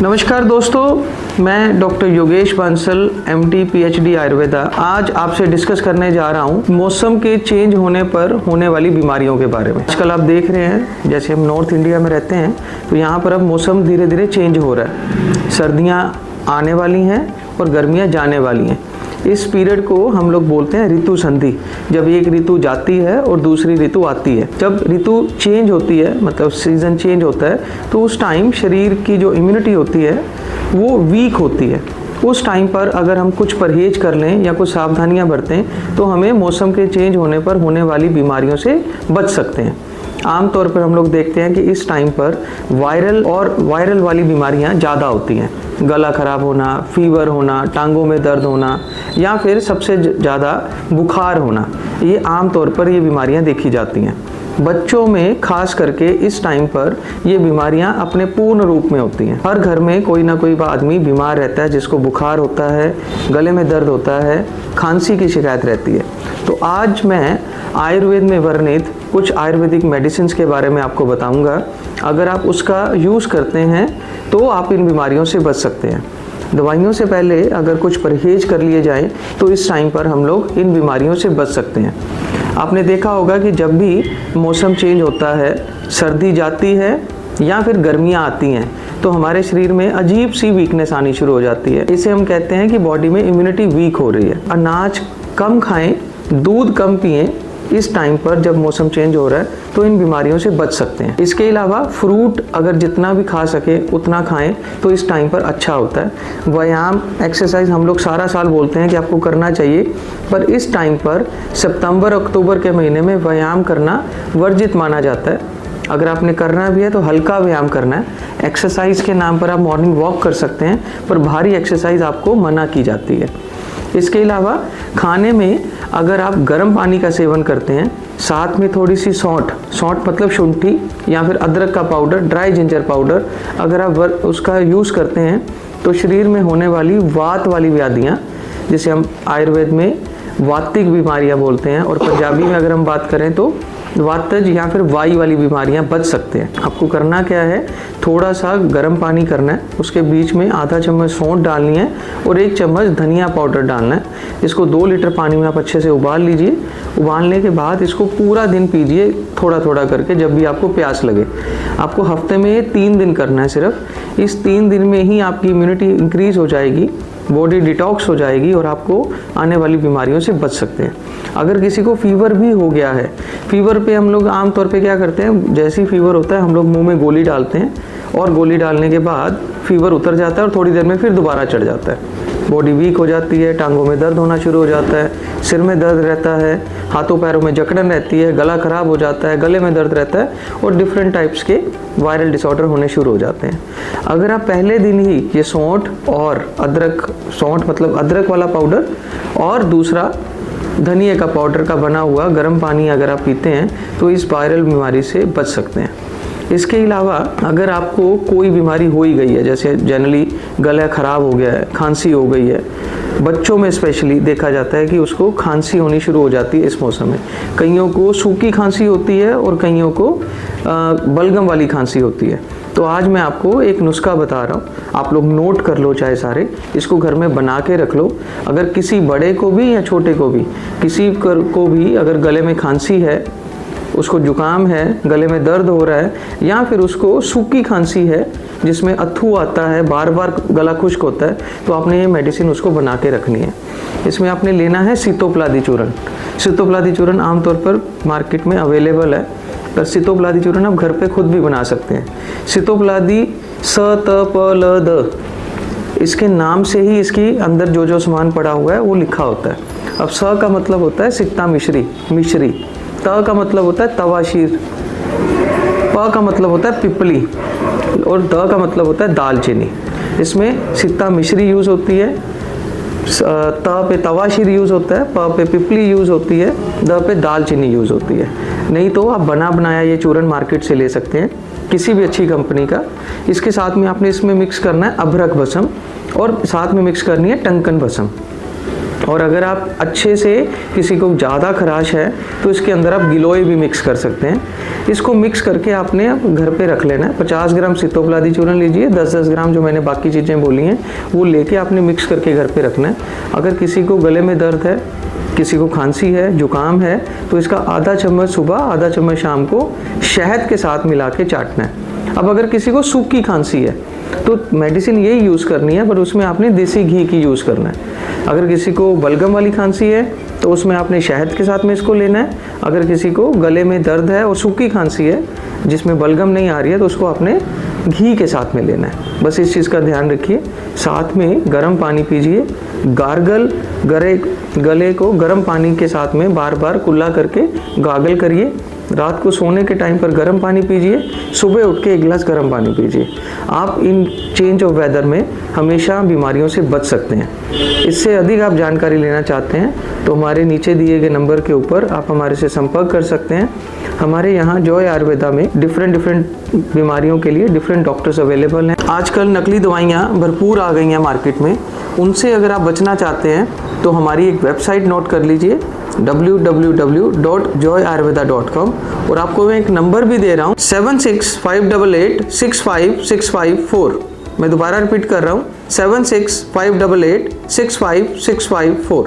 नमस्कार दोस्तों, मैं doctor Yogesh Bansal MD PhD Ayurveda आज आपसे डिस्कस करने जा रहा हूँ मौसम के चेंज होने पर होने वाली बीमारियों के बारे में। आजकल आप देख रहे हैं, जैसे हम नॉर्थ इंडिया में रहते हैं तो यहाँ पर अब मौसम धीरे धीरे चेंज हो रहा है। सर्दियाँ आने वाली हैं और गर्मियाँ जाने वाली हैं। इस पीरियड को हम लोग बोलते हैं ऋतु संधि। जब एक ऋतु जाती है और दूसरी ऋतु आती है, जब ऋतु चेंज होती है मतलब सीज़न चेंज होता है, तो उस टाइम शरीर की जो इम्यूनिटी होती है वो वीक होती है। उस टाइम पर अगर हम कुछ परहेज कर लें या कुछ सावधानियां बरतें तो हमें मौसम के चेंज होने पर होने वाली बीमारियों से बच सकते हैं। आमतौर पर हम लोग देखते हैं कि इस टाइम पर वायरल वाली बीमारियां ज़्यादा होती हैं। गला खराब होना, फीवर होना, टांगों में दर्द होना या फिर सबसे ज़्यादा बुखार होना, ये आमतौर पर ये बीमारियां देखी जाती हैं। बच्चों में खास करके इस टाइम पर ये बीमारियां अपने पूर्ण रूप में होती हैं। हर घर में कोई ना कोई आदमी बीमार रहता है, जिसको बुखार होता है, गले में दर्द होता है, खांसी की शिकायत रहती है। तो आज मैं आयुर्वेद में वर्णित कुछ आयुर्वेदिक मेडिसिन्स के बारे में आपको बताऊंगा। अगर आप उसका यूज़ करते हैं तो आप इन बीमारियों से बच सकते हैं। दवाइयों से पहले अगर कुछ परहेज कर लिए जाएं तो इस टाइम पर हम लोग इन बीमारियों से बच सकते हैं। आपने देखा होगा कि जब भी मौसम चेंज होता है, सर्दी जाती है या फिर गर्मियाँ आती हैं, तो हमारे शरीर में अजीब सी वीकनेस आनी शुरू हो जाती है। इसे हम कहते हैं कि बॉडी में इम्यूनिटी वीक हो रही है। अनाज कम खाएं, दूध कम पिएं। इस टाइम पर जब मौसम चेंज हो रहा है तो इन बीमारियों से बच सकते हैं। इसके अलावा फ्रूट अगर जितना भी खा सके उतना खाएं तो इस टाइम पर अच्छा होता है। व्यायाम, एक्सरसाइज हम लोग सारा साल बोलते हैं कि आपको करना चाहिए, पर इस टाइम पर सितंबर अक्टूबर के महीने में व्यायाम करना वर्जित माना जाता है। अगर आपने करना भी है तो हल्का व्यायाम करना है। एक्सरसाइज के नाम पर आप मॉर्निंग वॉक कर सकते हैं, पर भारी एक्सरसाइज आपको मना की जाती है। इसके अलावा खाने में अगर आप गर्म पानी का सेवन करते हैं, साथ में थोड़ी सी सौंठ मतलब शुंठी या फिर अदरक का पाउडर, ड्राई जिंजर पाउडर, अगर आप उसका यूज़ करते हैं तो शरीर में होने वाली वात वाली व्याधियाँ, जिसे हम आयुर्वेद में वातिक बीमारियाँ बोलते हैं और पंजाबी में अगर हम बात करें तो वातज या फिर वाई वाली बीमारियां बच सकते हैं। आपको करना क्या है, थोड़ा सा गर्म पानी करना है, उसके बीच में आधा चम्मच सौंठ डालनी है और 1 चम्मच धनिया पाउडर डालना है। इसको 2 लीटर पानी में आप अच्छे से उबाल लीजिए। उबालने के बाद इसको पूरा दिन पीजिए, थोड़ा थोड़ा करके, जब भी आपको प्यास लगे। आपको हफ्ते में 3 दिन करना है सिर्फ। इस 3 दिन में ही आपकी इम्यूनिटी इंक्रीज हो जाएगी, बॉडी डिटॉक्स हो जाएगी और आपको आने वाली बीमारियों से बच सकते हैं। अगर किसी को फीवर भी हो गया है, फीवर पे हम लोग आमतौर पे क्या करते हैं, जैसे ही फीवर होता है हम लोग मुंह में गोली डालते हैं और गोली डालने के बाद फीवर उतर जाता है और थोड़ी देर में फिर दोबारा चढ़ जाता है। बॉडी वीक हो जाती है, टांगों में दर्द होना शुरू हो जाता है, सिर में दर्द रहता है, हाथों पैरों में जकड़न रहती है, गला खराब हो जाता है, गले में दर्द रहता है और डिफरेंट टाइप्स के वायरल डिसऑर्डर होने शुरू हो जाते हैं। अगर आप पहले दिन ही ये सौंठ और अदरक, सौंठ मतलब अदरक वाला पाउडर और दूसरा धनिया का पाउडर का बना हुआ गर्म पानी अगर आप पीते हैं तो इस वायरल बीमारी से बच सकते हैं। इसके अलावा अगर आपको कोई बीमारी हो ही गई है, जैसे जनरली गला ख़राब हो गया है, खांसी हो गई है, बच्चों में स्पेशली देखा जाता है कि उसको खांसी होनी शुरू हो जाती है इस मौसम में। कईयों को सूखी खांसी होती है और कईयों को बलगम वाली खांसी होती है। तो आज मैं आपको एक नुस्खा बता रहा हूँ, आप लोग नोट कर लो चाहे सारे, इसको घर में बना के रख लो। अगर किसी बड़े को भी या छोटे को भी, किसी को भी अगर गले में खांसी है, उसको जुकाम है, गले में दर्द हो रहा है या फिर उसको सूखी खांसी है जिसमें अथू आता है, बार बार गला खुश्क होता है, तो आपने ये मेडिसिन उसको बना के रखनी है। इसमें आपने लेना है सीतोपलादी चूर्ण। सीतोपलादी चूर्ण आमतौर पर मार्केट में अवेलेबल है, पर सीतोपलादी चूर्ण आप घर पे खुद भी बना सकते हैं। सीतोपलादी स-त-प-ल-द, इसके नाम से ही इसकी अंदर जो जो सामान पड़ा हुआ है वो लिखा होता है। अब स का मतलब होता है सिक्ता मिश्री, त का मतलब होता है तवाशीर, प का मतलब होता है पिपली और द का मतलब होता है दालचीनी। इसमें सिक्ता मिश्री यूज़ होती है, त पे तवाशीर यूज़ होता है, प पे पिपली यूज़ होती है, द पे दालचीनी यूज़ होती है। नहीं तो आप बना बनाया ये चूर्ण मार्केट से ले सकते हैं, किसी भी अच्छी कंपनी का। इसके साथ में आपने इसमें मिक्स करना है अभ्रक भस्म और साथ में मिक्स करनी है टंकन भस्म और अगर आप अच्छे से किसी को ज़्यादा खराश है तो इसके अंदर आप गिलोय भी मिक्स कर सकते हैं। इसको मिक्स करके आपने अब घर पे रख लेना है। 50 ग्राम सितोपलादी चूर्ण लीजिए, 10-10 ग्राम जो मैंने बाकी चीज़ें बोली हैं वो लेके आपने मिक्स करके घर पे रखना है। अगर किसी को गले में दर्द है, किसी को खांसी है, जुकाम है, तो इसका आधा चम्मच सुबह, आधा चम्मच शाम को शहद के साथ मिला के चाटना है। अब अगर किसी को सूखी खांसी है तो मेडिसिन यही यूज़ करनी है, पर उसमें आपने देसी घी की यूज़ करना है। अगर किसी को बलगम वाली खांसी है तो उसमें आपने शहद के साथ में इसको लेना है। अगर किसी को गले में दर्द है और सूखी खांसी है जिसमें बलगम नहीं आ रही है तो उसको आपने घी के साथ में लेना है। बस इस चीज़ का ध्यान रखिए। साथ में गर्म पानी पीजिए। गार्गल गले को गर्म पानी के साथ में बार बार कुल्ला करके गार्गल करिए। रात को सोने के टाइम पर गर्म पानी पीजिए, सुबह उठ के 1 गिलास गर्म पानी पीजिए। आप इन चेंज ऑफ वेदर में हमेशा बीमारियों से बच सकते हैं। इससे अधिक आप जानकारी लेना चाहते हैं तो हमारे नीचे दिए गए नंबर के ऊपर आप हमारे से संपर्क कर सकते हैं। हमारे यहाँ जॉय आयुर्वेदा में डिफरेंट बीमारियों के लिए डिफरेंट डॉक्टर्स अवेलेबल हैं। आजकल नकली दवाइयाँ भरपूर आ गई हैं मार्केट में, उनसे अगर आप बचना चाहते हैं तो हमारी एक वेबसाइट नोट कर लीजिए www.joyayurveda.com, और आपको मैं एक नंबर भी दे रहा हूँ 7658865654। मैं दोबारा रिपीट कर रहा हूँ 7658865654।